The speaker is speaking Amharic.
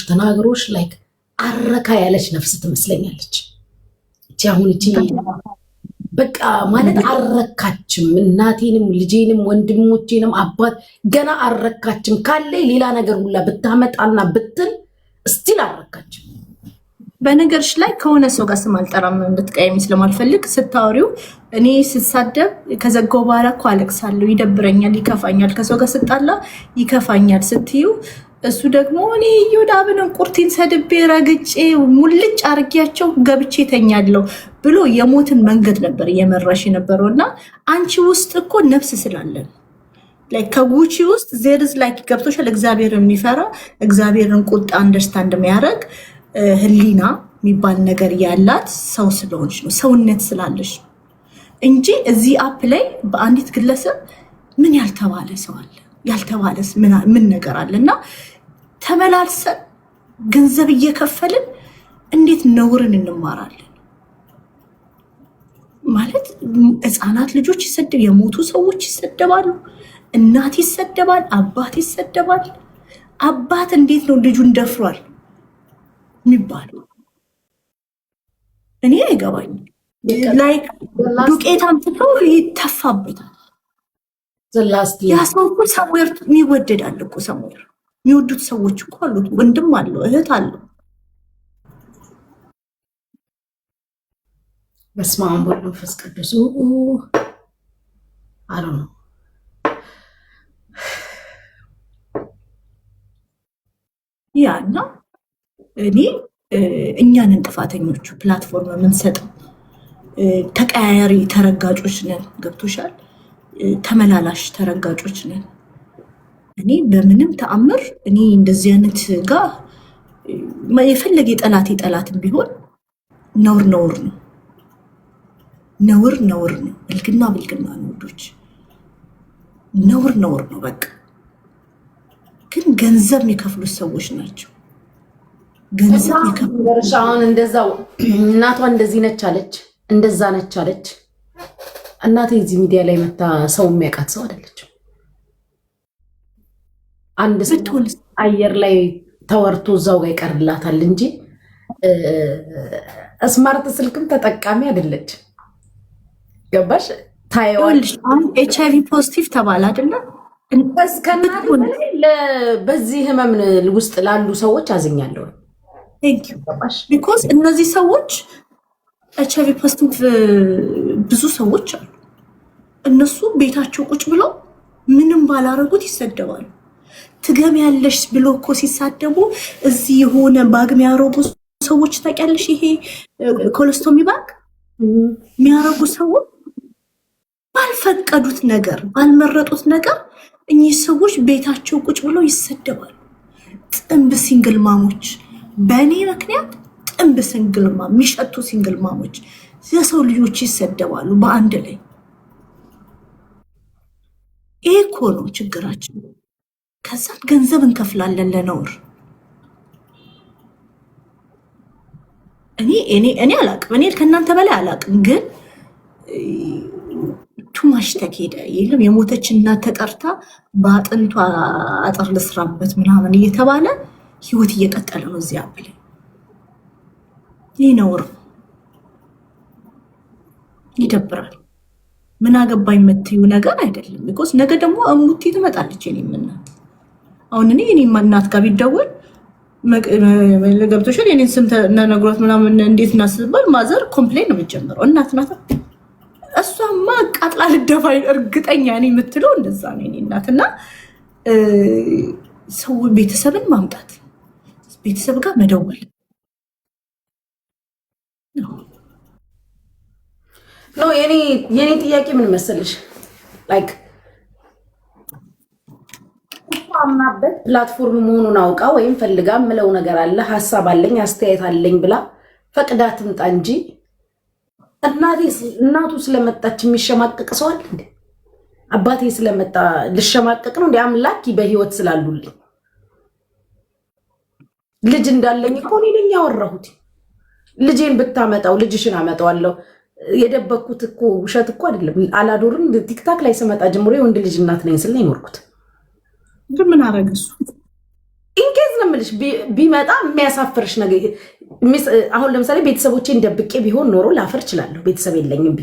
ተናግሮሽ ላይክ አረካ ያለች ነፍስ ትመስለኛለች። እቺ አሁን እቺ በቃ ማለት አረካችም፣ እናቴንም ልጄንም ወንድሞቼንም አባት ገና አረካችም ካለ ሌላ ነገር ሁላ ብታመጣና ብትል ስቲል አረካችም። በነገርሽ ላይ ከሆነ ሰው ጋር ስም አልጠራም እንድትቀየሚ ስለማልፈልግ ስታወሪው እኔ ስሳደብ ከዘጋው በኋላ እኮ አለቅሳለሁ፣ ይደብረኛል፣ ይከፋኛል፣ ከሰው ጋር ስጣላ ይከፋኛል ስትዩ እሱ ደግሞ እኔ ዮዳብን ቁርቲን ሰድቤ ረግጬ ሙልጭ አርጊያቸው ገብቼ ተኛለሁ ብሎ የሞትን መንገድ ነበር እየመራሽ የነበረውና አንቺ ውስጥ እኮ ነፍስ ስላለን ላይክ ከጉቺ ውስጥ ዜርዝ ላይክ ገብቶሻል። እግዚአብሔርን የሚፈራ እግዚአብሔርን ቁጣ አንደርስታንድ የሚያደርግ ህሊና የሚባል ነገር ያላት ሰው ስለሆንሽ ነው፣ ሰውነት ስላለሽ እንጂ እዚህ አፕ ላይ በአንዲት ግለሰብ ምን ያልተባለ ሰው አለ? ያልተባለስ ምን ነገር አለና ተመላልሰን ገንዘብ እየከፈልን እንዴት ነውርን እንማራለን? ማለት ህፃናት ልጆች ይሰደብ፣ የሞቱ ሰዎች ይሰደባሉ፣ እናት ይሰደባል፣ አባት ይሰደባል። አባት እንዴት ነው ልጁን ደፍሯል የሚባለው? እኔ አይገባኝም። ላይክ ዱቄት አምጥቶ ይተፋበታል። ያ ሰው እኮ ሰሙር የሚወደዳል እኮ ሰሙር የሚወዱት ሰዎች እኮ አሉት። ወንድም አለው፣ እህት አለው። በስመ አብ ወወልድ ወመንፈስ ቅዱስ አሉ ነው። ያና እኔ እኛንን ጥፋተኞቹ ፕላትፎርም የምንሰጠው ተቀያያሪ ተረጋጮች ነን። ገብቶሻል? ተመላላሽ ተረጋጮች ነን። እኔ በምንም ተአምር እኔ እንደዚህ አይነት ጋር የፈለገ ጠላትም ቢሆን ነውር ነው፣ ነውር ነው፣ ብልግና ነው። ወዶች ነውር ነው በቃ። ግን ገንዘብ የሚከፍሉት ሰዎች ናቸው። ገንዘብ የሚከፍሉት አሁን እንደዛው እናቷ እንደዚህ ነች አለች፣ እንደዛ ነች አለች። እናቴ እዚህ ሚዲያ ላይ መታ ሰው የሚያውቃት ሰው አይደለችም። አንድ ስትሆን አየር ላይ ተወርቶ እዛው ጋር ይቀርላታል እንጂ ስማርት ስልክም ተጠቃሚ አይደለች። ገባሽ? ታይዋለሽ። ኤችአይቪ ፖዚቲቭ ተባለ አይደለ? በዚህ ህመም ውስጥ ላሉ ሰዎች አዝኛለሁ። ቢኮዝ እነዚህ ሰዎች ኤችአይቪ ፖዚቲቭ ብዙ ሰዎች አሉ። እነሱ ቤታቸው ቁጭ ብለው ምንም ባላረጉት ይሰደባሉ። ትገሚያለሽ ብሎ እኮ ሲሳደቡ እዚህ የሆነ ባግ የሚያረጉ ሰዎች ታውቂያለሽ? ይሄ ኮሎስቶሚ ባግ የሚያረጉ ሰዎች ባልፈቀዱት ነገር ባልመረጡት ነገር እኚህ ሰዎች ቤታቸው ቁጭ ብለው ይሰደባሉ። ጥንብ ሲንግል ማሞች በእኔ ምክንያት ጥንብ ሲንግል ማም የሚሸቱ ሲንግል ማሞች የሰው ልጆች ይሰደባሉ በአንድ ላይ። ይሄ እኮ ነው ችግራችን። ከዛም ገንዘብ እንከፍላለን ለነውር። እኔ አላቅም፣ እኔ ከእናንተ በላይ አላቅም። ግን ቱማሽ ተኬደ የለም የሞተች እናት ተጠርታ በአጥንቷ አጥር ልስራበት ምናምን እየተባለ ህይወት እየቀጠለ ነው እዚያ አፕ ላይ። ይህ ነውር ይደብራል። ምን አገባኝ የምትዩ ነገር አይደለም። ቢኮዝ ነገ ደግሞ እሙቲ ትመጣለች። የኔም እናት አሁን እኔ እናት ጋር ቢደወል ገብቶሻል የኔን ስም ነግሯት ምናምን እንዴት እናስባል ማዘር ኮምፕሌን ነው የምትጀምረው። እናት ናት እሷማ ቃጥላ ልደፋይ እርግጠኛ ነኝ የምትለው እንደዛ ነው የኔ እናትና ሰው ቤተሰብን ማምጣት ቤተሰብ ጋር መደወል ኖ የኔ ጥያቄ ምን መሰለሽ ላይክ አምናበት ፕላትፎርም መሆኑን አውቃ ወይም ፈልጋ ምለው ነገር አለ ሐሳብ አለኝ አስተያየት አለኝ ብላ ፈቅዳ ትምጣ እንጂ እናቱ ስለመጣች የሚሸማቀቅ ሰው አለ እንዴ? አባቴ ስለመጣ ልሸማቀቅ ነው እንዴ? አምላኪ በህይወት ስላሉልኝ ልጅ እንዳለኝ እኮ እኔ ነኝ ያወራሁት። ልጄን ብታመጣው ልጅሽን አመጣዋለሁ። የደበኩት እኮ ውሸት እኮ አይደለም። አላዶርን ቲክታክ ላይ ስመጣ ጀምሮ የወንድ ልጅ እናት ነኝ ስል ነው የኖርኩት። ግን ምን አረገሱ? ኢንኬዝ ነው የምልሽ። ቢመጣ የሚያሳፍርሽ ነገር አሁን ለምሳሌ ቤተሰቦቼን ደብቄ ቢሆን ኖሮ ላፈር እችላለሁ። ቤተሰብ የለኝም